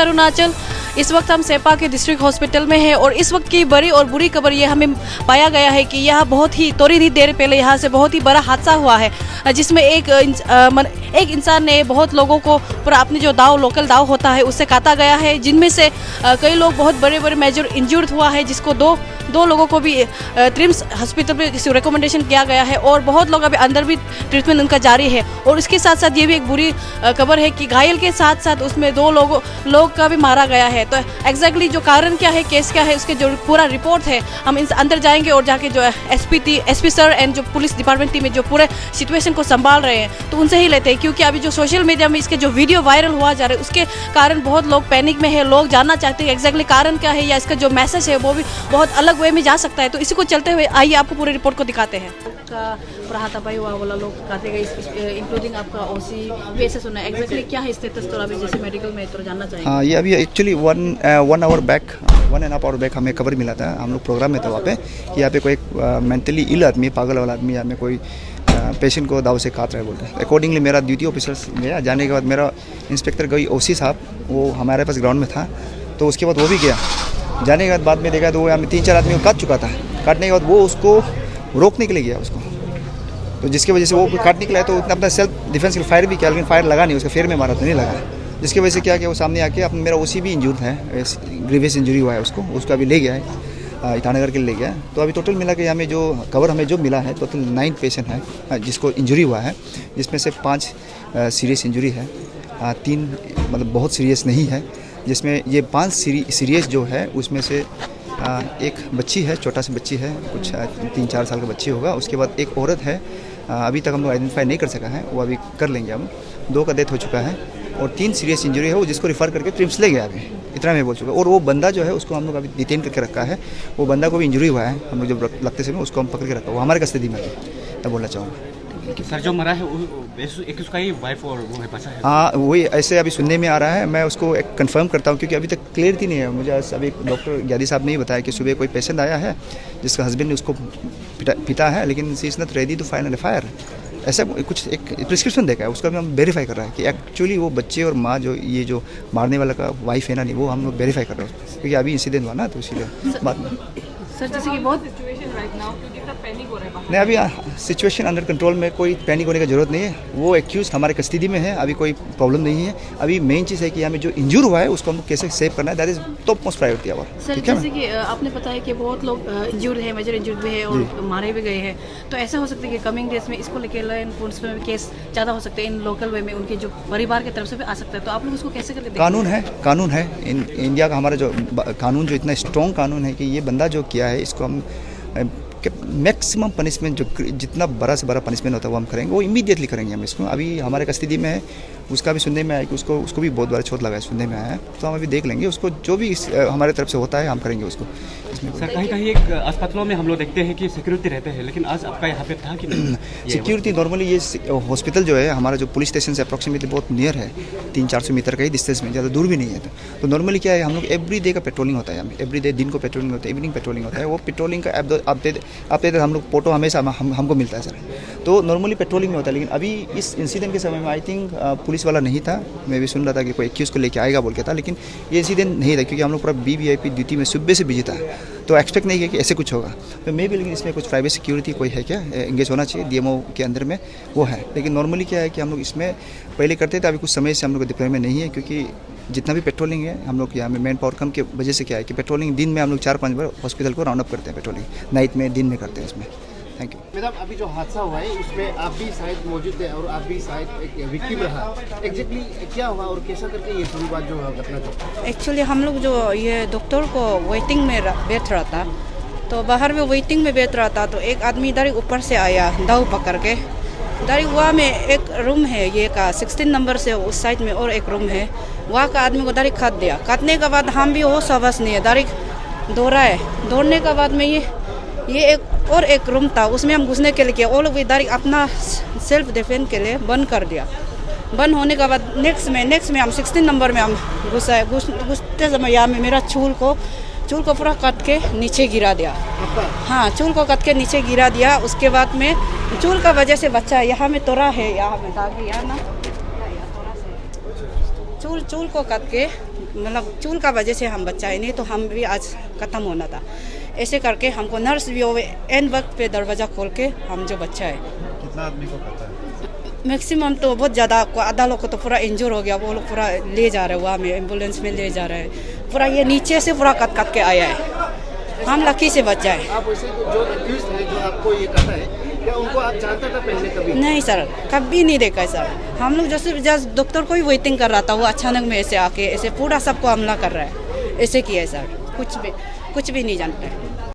अरुणाचल। इस वक्त हम सेपा के डिस्ट्रिक्ट हॉस्पिटल में हैं और इस वक्त की बड़ी और बुरी खबर ये हमें पाया गया है कि यह बहुत ही थोड़ी ही देर पहले यहाँ से बहुत ही बड़ा हादसा हुआ है, जिसमें एक इंसान ने बहुत लोगों को पूरा अपने जो लोकल दाव होता है उससे काटा गया है, जिनमें से कई लोग बहुत बड़े बड़े मेजर इंजर्ड हुआ है, जिसको दो लोगों को भी ट्रिम्स हॉस्पिटल में रिकमेंडेशन किया गया है और बहुत लोग अभी अंदर भी ट्रीटमेंट उनका जारी है। और इसके साथ साथ ये भी एक बुरी खबर है कि घायल के साथ साथ उसमें 2 लोग का भी मारा गया है। तो एग्जैक्टली जो कारण क्या है, केस क्या है, उसके जो पूरा रिपोर्ट है हम इस अंदर जाएंगे और जाके जो एसपी सर एंड जो पुलिस डिपार्टमेंट टीम है जो पूरे सिचुएशन को संभाल रहे हैं तो उनसे ही लेते हैं, क्योंकि अभी जो सोशल मीडिया में इसके जो वीडियो वायरल हुआ जा रहा है उसके कारण बहुत लोग पैनिक में है, लोग जानना चाहते हैं एग्जैक्टली कारण क्या है या इसका जो मैसेज है वो भी बहुत अलग वे में जा सकता है। तो इसी को चलते हुए आइए आपको पूरे रिपोर्ट को दिखाते हैं। पूरा हाथापाई हुआ वाला लोग काटे गए, इंक्लूडिंग आपका ओसी भी ऐसे सुना है, एग्जैक्टली क्या है स्टेटस तो अभी जैसे मेडिकल में तो जानना चाहिए। हाँ, ये अभी एक्चुअली 1.5 आवर बैक हमें खबर मिला था, हम लोग प्रोग्राम में थे वहाँ पे कि यहाँ पे कोई मेंटली इल आदमी, पागल वाला आदमी यहाँ में कोई पेशेंट को दाव से काट रहा है बोलते हैं। अकॉर्डिंगली मेरा ड्यूटी ऑफिसर्स गया, जाने के बाद मेरा इंस्पेक्टर गई ओसी साहब वो हमारे पास ग्राउंड में था, तो उसके बाद वो भी गया। जाने के बाद में देखा तो वो हमें 3-4 आदमी को काट चुका था। काटने के बाद वो उसको रोकने के लिए गया उसको, तो जिसकी वजह से वो काटने के लिए तो उतना अपना सेल्फ डिफेंस के लिए फायर भी किया, लेकिन फायर लगा नहीं, उसका फेर में मारा तो नहीं लगा, जिसकी वजह से क्या किया वो सामने आके अपना मेरा ओसी भी इंजूर्ड है, ग्रीवियस इंजरी हुआ है उसको अभी ले गया है ईटानगर के लिए ले गया है। तो अभी टोटल मिला के हमें जो मिला है टोटल 9 पेशेंट है जिसको इंजरी हुआ है, जिसमें से 5 सीरियस इंजरी है, 3 मतलब बहुत सीरियस नहीं है, जिसमें ये 5 सीरियस जो है उसमें से एक बच्ची है, छोटा सी बच्ची है, कुछ 3-4 साल का बच्ची होगा। उसके बाद एक औरत है, अभी तक हम लोग आइडेंटिफाई नहीं कर सका है, वो अभी कर लेंगे हम। 2 का डेथ हो चुका है और 3 सीरियस इंजरी है, वो जिसको रिफ़र करके ट्रिम्स ले गया अभी, इतना मैं बोल चुका। और वो बंदा जो है उसको हम लोग अभी डिटेन करके रखा है, वो बंदा को भी इंजरी हुआ है, हम लोग जब लगते समय उसको हम पकड़ के रखा, वो हमारे कस्टडी में है, मैं बोलना चाहूँगा। सर जो मरा है एक उसका ही वाइफ और वो है बचा है? हाँ, वही ऐसे अभी सुनने में आ रहा है, मैं उसको एक कंफर्म करता हूँ क्योंकि अभी तक क्लियरिटी नहीं है मुझे। अभी डॉक्टर ग्यादी साहब ने ही बताया कि सुबह कोई पेशेंट आया है जिसका हस्बैंड ने उसको पिटा है, लेकिन she is not ready to file an FIR, ऐसा कुछ एक प्रिस्क्रिप्शन देखा है, उसका भी हम वेरीफाई कर रहे हैं कि एक्चुअली वो बच्चे और माँ जो मारने वाला का वाइफ है ना, नहीं, वो हम लोग वेरीफाई कर रहे हैं क्योंकि अभी इंसिडेंट हुआ ना, तो इसीलिए बात में सर जैसे कि बहुत सिचुएशन राइट नाउ क्योंकि इतना पैनिक हो रहा है नहीं, अभी सिचुएशन अंडर कंट्रोल में, कोई पैनिक होने की जरूरत नहीं है। वो एक्यूज हमारे कस्टडी में है, अभी कोई प्रॉब्लम नहीं है। अभी मेन चीज़ है कि हमें जो इंजूर हुआ है उसको हमको कैसे सेव करना है, that is top most priority our. Sir जैसे कि आपने बताया कि बहुत लोग इंजूर्ड है, मेजर इंजूर्ड भी है और मारे भी गए हैं, तो ऐसा हो सकता है कि कमिंग डेज में इसको लेकर लॉ एनफोर्समेंट में केस ज़्यादा हो सकते हैं, इन लोकल वे में उनके जो परिवार की तरफ से भी आ सकता है, तो आप लोग उसको कैसे करके कानून है इंडिया का, हमारा जो कानून जो इतना स्ट्रॉन्ग कानून है कि ये बंदा जो किया है इसको हम मैक्सिमम पनिशमेंट, जो जितना बड़ा से बड़ा पनिशमेंट होता है वो हम करेंगे, वो इमीडिएटली करेंगे हम इसको। अभी हमारे कस्टडी में है, उसका भी सुनने में आया कि उसको भी बहुत बड़ा चोट लगा है, सुनने में आया है, तो हम अभी देख लेंगे उसको, जो भी हमारे तरफ से होता है हम करेंगे उसको। सर कहीं एक अस्पतालों में हम लोग देखते हैं कि सिक्योरिटी रहते हैं, लेकिन आज आपका यहाँ पे था कि नहीं? सिक्योरिटी नॉर्मली ये हॉस्पिटल जो है हमारा जो पुलिस स्टेशन से अप्रॉक्सीमेटली बहुत नियर है, 300-400 मीटर का ही डिस्टेंस में, ज़्यादा दूर भी नहीं है। तो नॉर्मली क्या है, हम लोग एवरी डे का पेट्रोलिंग होता है, हमें एवरी डे दिन को पेट्रोलिंग होता है, इवनिंग पेट्रोलिंग होता है। वो पेट्रोलिंग का अपडेट हम लोग फोटो हमेशा हमको मिलता है सर, तो नॉर्मली पेट्रोलिंग में होता है। लेकिन अभी इस इंसिडेंट के समय में आई थिंक पुलिस वाला नहीं था, मैं भी सुन रहा था कि कोई एक्यूज को लेके आएगा बोल के था, लेकिन ये इंसिडेंट नहीं था क्योंकि हम लोग पूरा वीवीआईपी ड्यूटी में सुबह से बिजी था, तो एक्सपेक्ट नहीं किया कि ऐसे कुछ होगा। तो मे भी, लेकिन इसमें कुछ प्राइवेट सिक्योरिटी कोई है क्या, एंगेज होना चाहिए डीएमओ के अंदर में, वो है। लेकिन नॉर्मली क्या है कि हम लोग इसमें पहले करते थे, अभी कुछ समय से हम लोग को डिप्लॉयमेंट नहीं है क्योंकि जितना भी पेट्रोलिंग है हम लोग यहाँ में मैन पावर कम की वजह से क्या है कि पेट्रोलिंग दिन में हम लोग 4-5 बार हॉस्पिटल को राउंड अप करते हैं, पेट्रोलिंग नाइट में, दिन में करते हैं इसमें। Thank you madam. अभी जो हादसा हुआ है उसमें आप भी शायद मौजूद थे और आप भी शायद एक विक्टिम रहा, एग्जैक्टली क्या हुआ और कैसा करके ये पूरी बात जो घटना था? एक्चुअली हम लोग जो ये डॉक्टर को वेटिंग में बैठ रहा था, तो बाहर में वेटिंग में बैठ रहा था, तो एक आदमी इधर ऊपर से आया दाव पकड़ के, इधर वहाँ में एक रूम है ये का 16 नंबर से उस साइड में और एक रूम है, वहाँ का आदमी को डायरेक्ट काट दिया। काटने के बाद हम भी होश आवास नहीं है, डायरेक्ट दौड़ा है। दौड़ने के बाद में ये एक रूम था, उसमें हम घुसने के लिए किया, वो लोग भी डायरेक्ट अपना सेल्फ डिफेंस के लिए बंद कर दिया। बंद होने के बाद नेक्स्ट में हम 16 नंबर में हम घुसते समय यहाँ में मेरा चूल को पूरा काट के नीचे गिरा दिया। हाँ, चूल को काट के नीचे गिरा दिया। उसके बाद में चूल का वजह से बच्चा यहाँ में तोड़ा है, यहाँ में दाग है, यहाँ ना चूल को काट के, मतलब चूल का वजह से हम बचाए, नहीं तो हम भी आज ख़त्म होना था। ऐसे करके हमको नर्स भी हो एन वक्त पे दरवाज़ा खोल के हम जो बच्चा है। कितना आदमी को पता है? मैक्सिमम तो बहुत ज़्यादा, आधा लोग को तो पूरा इंजर हो गया, वो लोग पूरा ले जा रहे हैं वहाँ में, एम्बुलेंस में ले जा रहे हैं। पूरा ये नीचे से पूरा कट के आया है, हम लकी से बच जाए। आप वैसे जो एक्यूज है जो आपको ये कहता है, क्या उनको आप जानता था पहले कभी? नहीं सर, कभी नहीं देखा सर। हम लोग जैसे जस्ट डॉक्टर को ही वेटिंग कर रहा था, वो अचानक में ऐसे आके ऐसे पूरा सबको हमला कर रहा है, ऐसे किया है सर। कुछ भी नहीं जानते हैं।